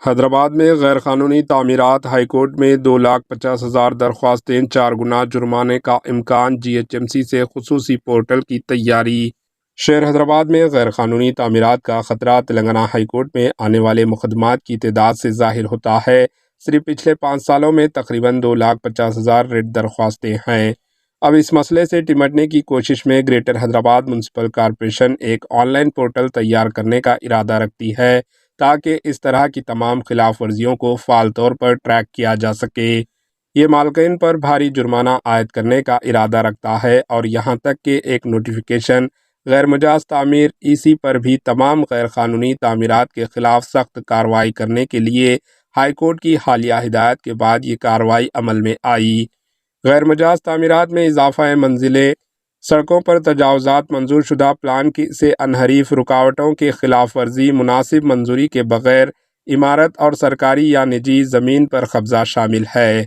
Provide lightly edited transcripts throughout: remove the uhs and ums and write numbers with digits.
حیدرآباد میں غیر قانونی تعمیرات، ہائی کورٹ میں 2,50,000 درخواستیں، 4 گنا جرمانے کا امکان، GHMC سے خصوصی پورٹل کی تیاری۔ شہر حیدرآباد میں غیر قانونی تعمیرات کا خطرہ تلنگانہ ہائی کورٹ میں آنے والے مقدمات کی تعداد سے ظاہر ہوتا ہے۔ صرف پچھلے 5 سالوں میں تقریباً 2,50,000 ریٹ درخواستیں ہیں۔ اب اس مسئلے سے نمٹنے کی کوشش میں گریٹر حیدرآباد میونسپل کارپوریشن ایک آن لائن پورٹل تیار کرنے کا ارادہ رکھتی ہے تاکہ اس طرح کی تمام خلاف ورزیوں کو فعال طور پر ٹریک کیا جا سکے۔ یہ مالکین پر بھاری جرمانہ عائد کرنے کا ارادہ رکھتا ہے اور یہاں تک کہ ایک نوٹیفیکیشن غیر مجاز تعمیر EC پر بھی تمام غیر قانونی تعمیرات کے خلاف سخت کارروائی کرنے کے لیے ہائی کورٹ کی حالیہ ہدایت کے بعد یہ کارروائی عمل میں آئی۔ غیر مجاز تعمیرات میں اضافہ منزلیں، سڑکوں پر تجاوزات، منظور شدہ پلان سے انحریف رکاوٹوں کے خلاف ورزی، مناسب منظوری کے بغیر عمارت اور سرکاری یا نجی زمین پر قبضہ شامل ہے۔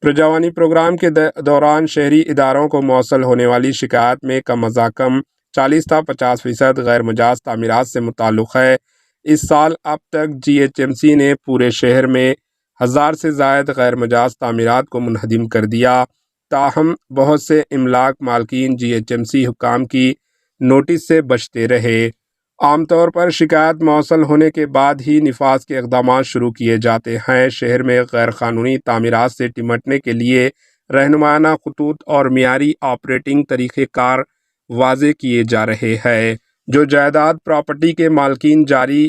پرجوانی پروگرام کے دوران شہری اداروں کو موصول ہونے والی شکایات میں کم از کم 40 تا 50% غیر مجاز تعمیرات سے متعلق ہے۔ اس سال اب تک GHMC نے پورے شہر میں 1000 سے زائد غیر مجاز تعمیرات کو منہدم کر دیا، تاہم بہت سے املاک مالکین GHMC حکام کی نوٹس سے بچتے رہے۔ عام طور پر شکایت موصول ہونے کے بعد ہی نفاذ کے اقدامات شروع کیے جاتے ہیں۔ شہر میں غیر قانونی تعمیرات سے نمٹنے کے لیے رہنمایانہ خطوط اور معیاری آپریٹنگ طریقہ کار واضح کیے جا رہے ہیں۔ جو جائیداد پراپرٹی کے مالکین جاری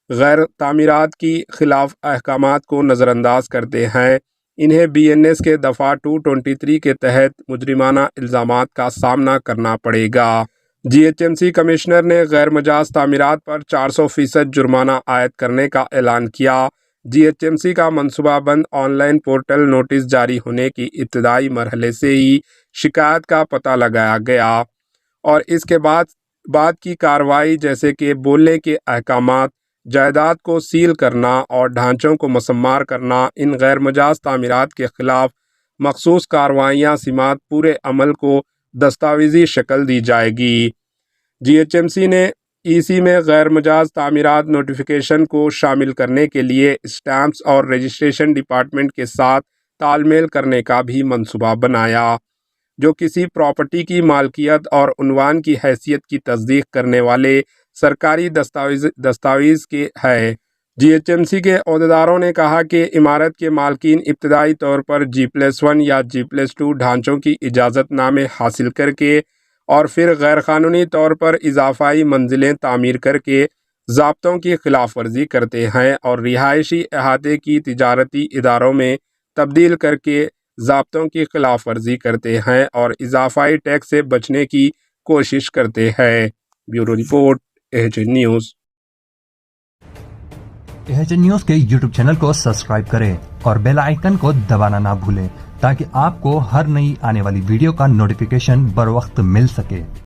غیر تعمیرات کی خلاف احکامات کو نظر انداز کرتے ہیں، انہیں BNS کے دفعہ 223 کے تحت مجرمانہ الزامات کا سامنا کرنا پڑے گا۔ GHMC کمشنر نے غیر مجاز تعمیرات پر 400% جرمانہ عائد کرنے کا اعلان کیا۔ GHMC کا منصوبہ بند آن لائن پورٹل نوٹس جاری ہونے کی ابتدائی مرحلے سے ہی شکایت کا پتہ لگایا گیا اور اس کے بعد کی کارروائی جیسے کہ بولنے کے احکامات، جائیداد کو سیل کرنا اور ڈھانچوں کو مسمار کرنا، ان غیر مجاز تعمیرات کے خلاف مخصوص کارروائیاں سمات پورے عمل کو دستاویزی شکل دی جائے گی۔ GHMC نے EC میں غیر مجاز تعمیرات نوٹیفیکیشن کو شامل کرنے کے لیے اسٹیمپس اور رجسٹریشن ڈپارٹمنٹ کے ساتھ تال میل کرنے کا بھی منصوبہ بنایا، جو کسی پراپرٹی کی مالکیت اور عنوان کی حیثیت کی تصدیق کرنے والے سرکاری دستاویز کے ہے۔ GHMC کے عہدیداروں نے کہا کہ عمارت کے مالکین ابتدائی طور پر G+1 یا G+2 ڈھانچوں کی اجازت نامے حاصل کر کے اور پھر غیر قانونی طور پر اضافی منزلیں تعمیر کر کے ضابطوں کی خلاف ورزی کرتے ہیں اور رہائشی احاطے کی تجارتی اداروں میں تبدیل کر کے ضابطوں کی خلاف ورزی کرتے ہیں اور اضافی ٹیکس سے بچنے کی کوشش کرتے ہیں۔ Bureau report, AHN news. AHN news کے YouTube چینل کو سبسکرائب کریں اور بیل آئیکن کو دبانا نہ بھولیں تاکہ آپ کو ہر نئی آنے والی ویڈیو کا نوٹیفیکیشن بر وقت مل سکے۔